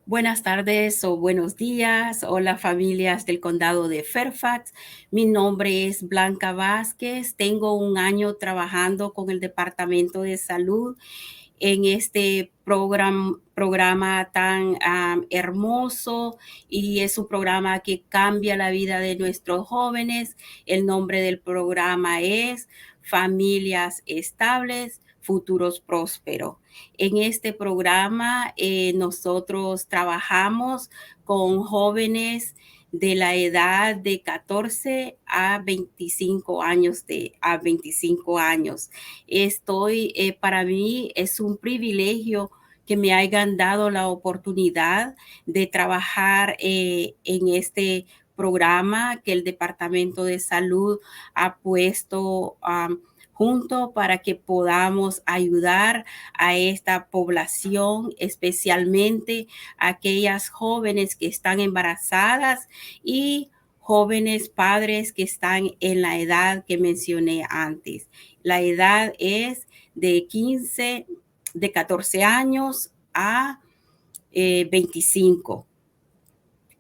Buenas tardes o buenos días. Hola familias del condado de Fairfax. Mi nombre es Blanca Vázquez. Tengo un año trabajando con el Departamento de Salud en este programa tan hermoso, y es un programa que cambia la vida de nuestros jóvenes. El nombre del programa es Familias Estables, Futuros Prósperos. En este programa nosotros trabajamos con jóvenes de la edad de 14 a 25 años. Para mí es un privilegio que me hayan dado la oportunidad de trabajar en este programa que el Departamento de Salud ha puesto junto para que podamos ayudar a esta población, especialmente a aquellas jóvenes que están embarazadas y jóvenes padres que están en la edad que mencioné antes. La edad es de 14 años a 25.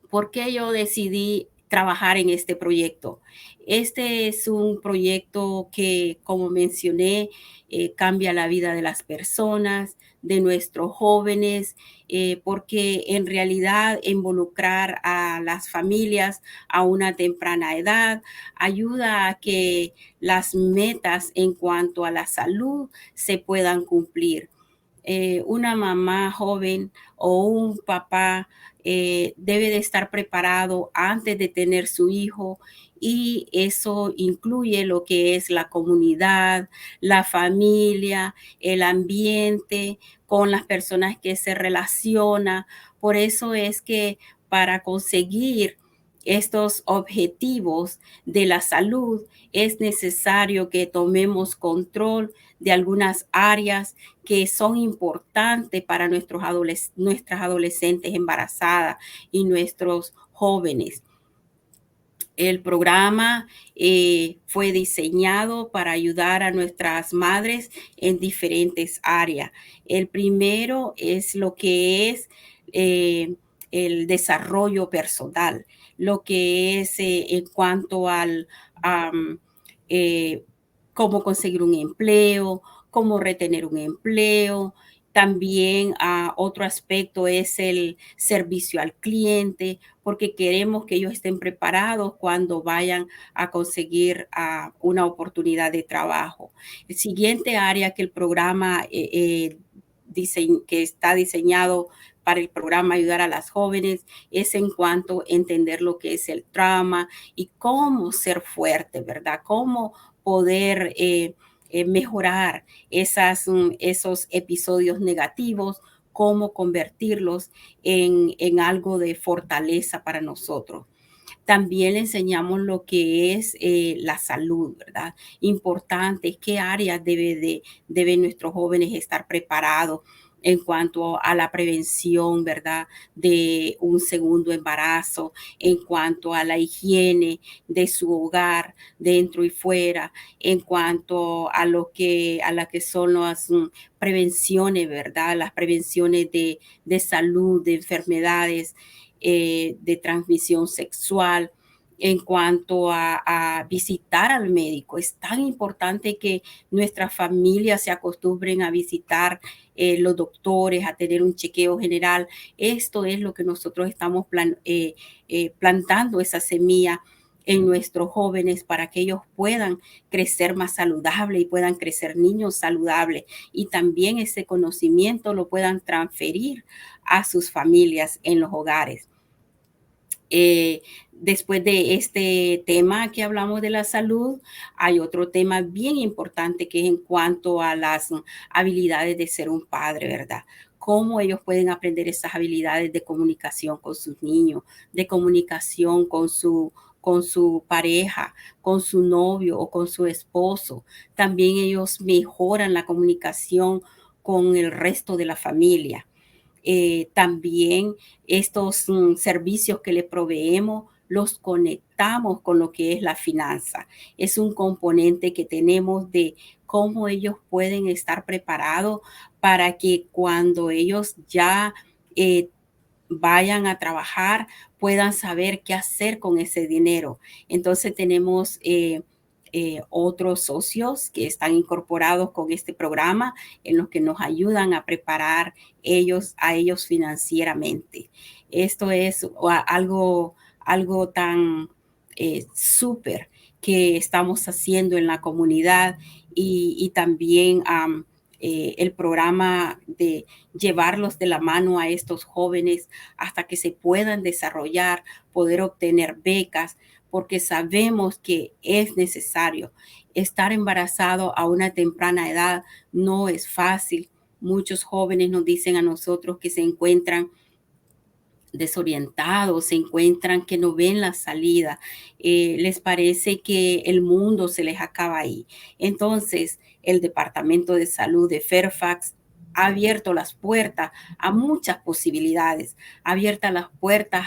¿Por qué yo decidí trabajar en este proyecto? Este es un proyecto que, como mencioné, cambia la vida de las personas, de nuestros jóvenes, porque en realidad involucrar a las familias a una temprana edad ayuda a que las metas en cuanto a la salud se puedan cumplir. Una mamá joven o un papá debe de estar preparado antes de tener su hijo, y eso incluye lo que es la comunidad, la familia, el ambiente con las personas que se relaciona. Por eso es que para conseguir estos objetivos de la salud es necesario que tomemos control de algunas áreas que son importantes para nuestras adolescentes embarazadas y nuestros jóvenes. El programa fue diseñado para ayudar a nuestras madres en diferentes áreas. El primero es lo que es el desarrollo personal, lo que es en cuanto al um, eh, cómo conseguir un empleo, cómo retener un empleo. También otro aspecto es el servicio al cliente, porque queremos que ellos estén preparados cuando vayan a conseguir una oportunidad de trabajo. El siguiente área que el programa que está diseñado para el programa ayudar a las jóvenes es en cuanto a entender lo que es el trauma y cómo ser fuerte, ¿verdad? Cómo poder mejorar esos episodios negativos, cómo convertirlos en algo de fortaleza para nosotros. También le enseñamos lo que es la salud, ¿verdad? Importante, qué áreas deben nuestros jóvenes estar preparados en cuanto a la prevención, ¿verdad? De un segundo embarazo, en cuanto a la higiene de su hogar, dentro y fuera, en cuanto a la que son las prevenciones, ¿verdad? Las prevenciones de salud, de enfermedades de transmisión sexual. En cuanto a visitar al médico, es tan importante que nuestras familias se acostumbren a visitar los doctores, a tener un chequeo general. Esto es lo que nosotros estamos plantando esa semilla en nuestros jóvenes para que ellos puedan crecer más saludable y puedan crecer niños saludables, y también ese conocimiento lo puedan transferir a sus familias en los hogares. Después de este tema que hablamos de la salud, hay otro tema bien importante que es en cuanto a las habilidades de ser un padre, ¿verdad? Cómo ellos pueden aprender esas habilidades de comunicación con sus niños, de comunicación con su pareja, con su novio o con su esposo. También ellos mejoran la comunicación con el resto de la familia. También estos servicios que le proveemos los conectamos con lo que es la finanza. Es un componente que tenemos de cómo ellos pueden estar preparados para que cuando ellos ya vayan a trabajar puedan saber qué hacer con ese dinero. Entonces tenemos otros socios que están incorporados con este programa en los que nos ayudan a preparar a ellos financieramente. Esto es algo tan súper que estamos haciendo en la comunidad y también el programa de llevarlos de la mano a estos jóvenes hasta que se puedan desarrollar, poder obtener becas, porque sabemos que es necesario. Estar embarazado a una temprana edad no es fácil. Muchos jóvenes nos dicen a nosotros que se encuentran desorientados, se encuentran que no ven la salida, les parece que el mundo se les acaba ahí. Entonces, el Departamento de Salud de Fairfax ha abierto las puertas a muchas posibilidades, ha abierto las puertas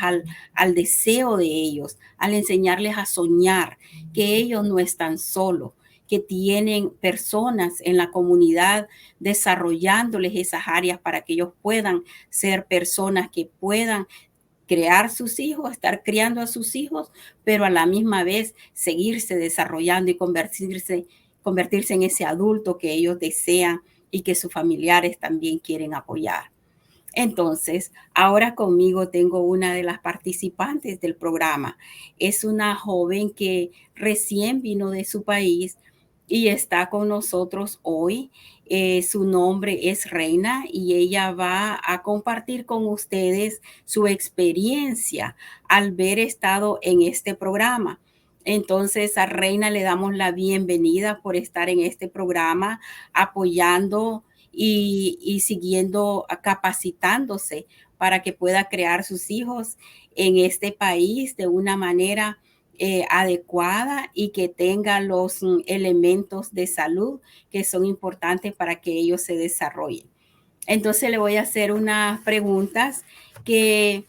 al deseo de ellos, al enseñarles a soñar, que ellos no están solos, que tienen personas en la comunidad desarrollándoles esas áreas para que ellos puedan ser personas que puedan crear sus hijos, estar criando a sus hijos, pero a la misma vez seguirse desarrollando y convertirse en ese adulto que ellos desean y que sus familiares también quieren apoyar. Entonces, ahora conmigo tengo una de las participantes del programa. Es una joven que recién vino de su país y está con nosotros hoy. Su nombre es Reina y ella va a compartir con ustedes su experiencia al haber estado en este programa. Entonces, a Reina le damos la bienvenida por estar en este programa, apoyando y siguiendo capacitándose para que pueda crear sus hijos en este país de una manera adecuada y que tenga los elementos de salud que son importantes para que ellos se desarrollen. Entonces le voy a hacer unas preguntas que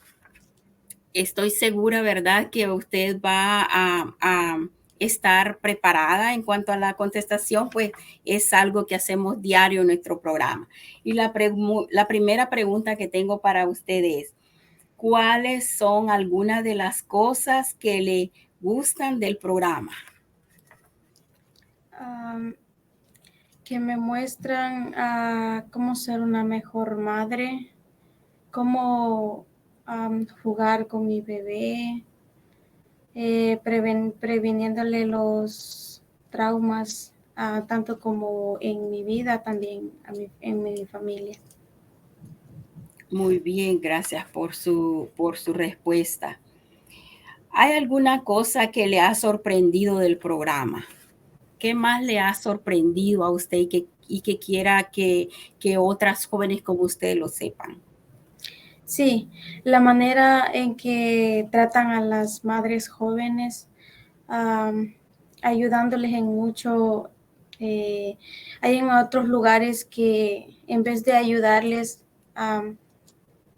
estoy segura, ¿verdad?, que usted va a estar preparada en cuanto a la contestación, pues es algo que hacemos diario en nuestro programa. Y la primera pregunta que tengo para usted es, ¿cuáles son algunas de las cosas que le gustan del programa? Que me muestran cómo ser una mejor madre, cómo jugar con mi bebé, previniéndole los traumas, tanto como en mi vida, también en mi familia. Muy bien, gracias por su respuesta. ¿Hay alguna cosa que le ha sorprendido del programa? ¿Qué más le ha sorprendido a usted y que quiera que otras jóvenes como usted lo sepan? Sí, la manera en que tratan a las madres jóvenes, ayudándoles en mucho. Hay en otros lugares que en vez de ayudarles,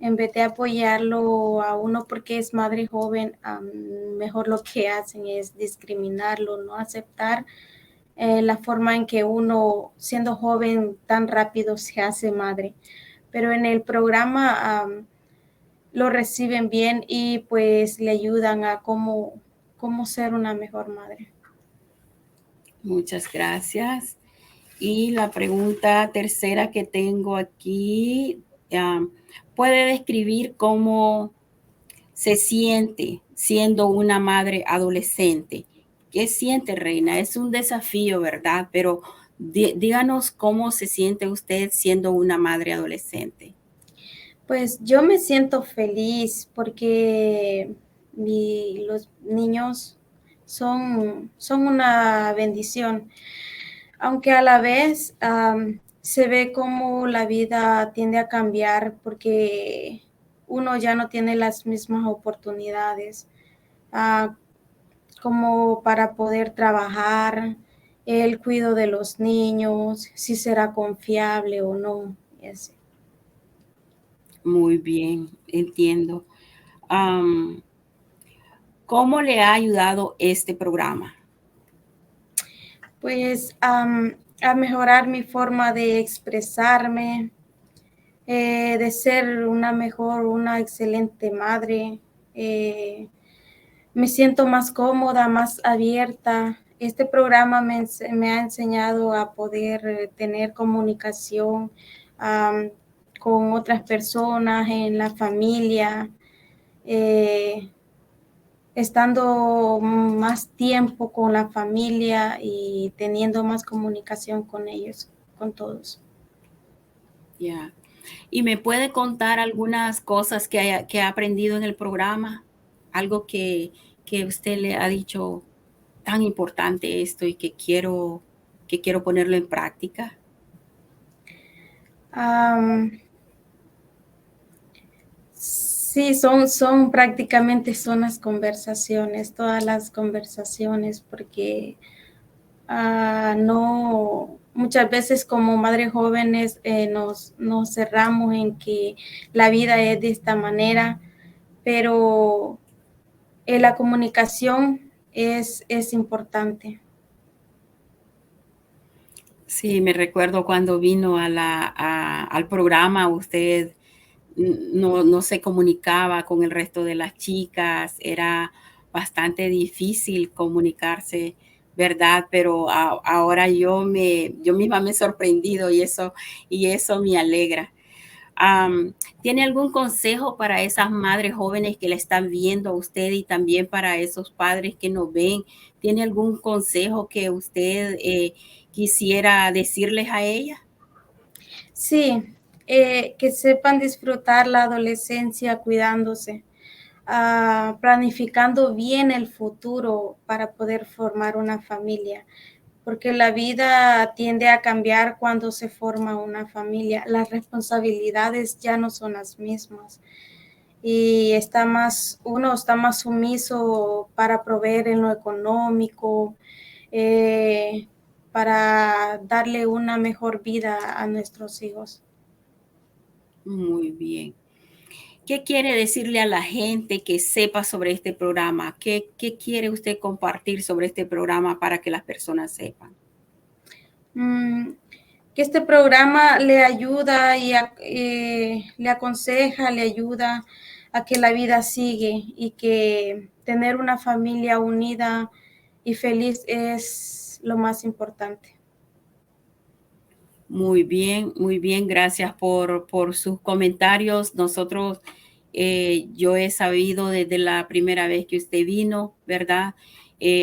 en vez de apoyarlo a uno porque es madre joven, mejor lo que hacen es discriminarlo, no aceptar la forma en que uno, siendo joven, tan rápido se hace madre. Pero en el programa lo reciben bien y pues le ayudan a cómo ser una mejor madre. Muchas gracias. Y la pregunta tercera que tengo aquí, ¿puede describir cómo se siente siendo una madre adolescente? ¿Qué siente, Reina? Es un desafío, ¿verdad? Pero díganos cómo se siente usted siendo una madre adolescente. Pues yo me siento feliz porque los niños son una bendición, aunque a la vez se ve como la vida tiende a cambiar porque uno ya no tiene las mismas oportunidades ah, como para poder trabajar, el cuidado de los niños, si será confiable o no. Y así. Muy bien, entiendo. Am, ¿Cómo le ha ayudado este programa? Pues a mejorar mi forma de expresarme, de ser una excelente madre. Me siento más cómoda, más abierta. Este programa me ha enseñado a poder tener comunicación um, con otras personas en la familia, eh, estando más tiempo con la familia y teniendo más comunicación con ellos, con todos. Ya. ¿Y me puede contar algunas cosas que ha aprendido en el programa? Algo que usted le ha dicho tan importante esto y que quiero ponerlo en práctica. Sí, son prácticamente son las conversaciones, todas las conversaciones, porque no, muchas veces como madres jóvenes nos cerramos en que la vida es de esta manera, pero la comunicación es importante. Sí, me recuerdo cuando vino al programa, usted no se comunicaba con el resto de las chicas, era bastante difícil comunicarse, ¿verdad? Pero ahora yo misma me he sorprendido y eso me alegra. ¿Tiene algún consejo para esas madres jóvenes que la están viendo a usted y también para esos padres que nos ven? ¿Tiene algún consejo que usted quisiera decirles a ellas? Sí, que sepan disfrutar la adolescencia cuidándose, planificando bien el futuro para poder formar una familia, porque la vida tiende a cambiar cuando se forma una familia. Las responsabilidades ya no son las mismas y uno está más sumiso para proveer en lo económico, eh, para darle una mejor vida a nuestros hijos. Muy bien. ¿Qué quiere decirle a la gente que sepa sobre este programa? ¿Qué quiere usted compartir sobre este programa para que las personas sepan? Mm, que este programa le ayuda le aconseja, le ayuda a que la vida sigue y que tener una familia unida y feliz es lo más importante. Muy bien, gracias por sus comentarios. Nosotros, yo he sabido desde la primera vez que usted vino, ¿verdad?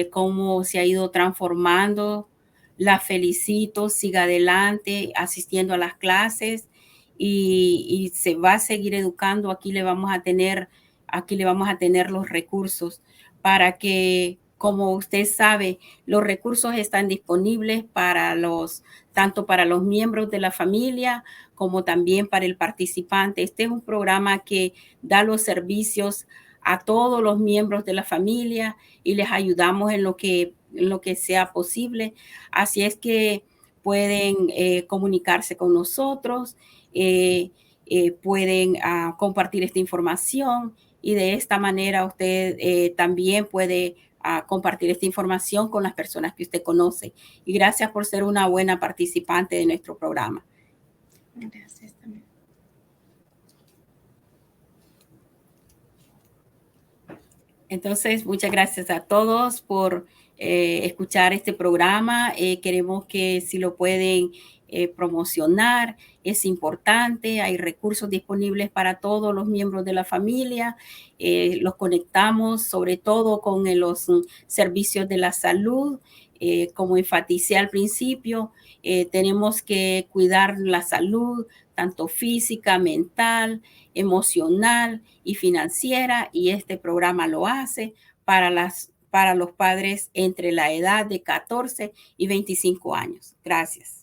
Cómo se ha ido transformando. La felicito, siga adelante, asistiendo a las clases y se va a seguir educando. Aquí le vamos a tener los recursos para que, como usted sabe, los recursos están disponibles tanto para los miembros de la familia como también para el participante. Este es un programa que da los servicios a todos los miembros de la familia y les ayudamos en lo que sea posible. Así es que pueden comunicarse con nosotros, pueden compartir esta información y de esta manera usted también puede compartir esta información con las personas que usted conoce. Y gracias por ser una buena participante de nuestro programa. Gracias también. Entonces, muchas gracias a todos por escuchar este programa. Queremos que si lo pueden promocionar, es importante. Hay recursos disponibles para todos los miembros de la familia. Los conectamos sobre todo con los servicios de la salud. Como enfaticé al principio, tenemos que cuidar la salud, tanto física, mental, emocional y financiera, y este programa lo hace para los padres entre la edad de 14 y 25 años. Gracias.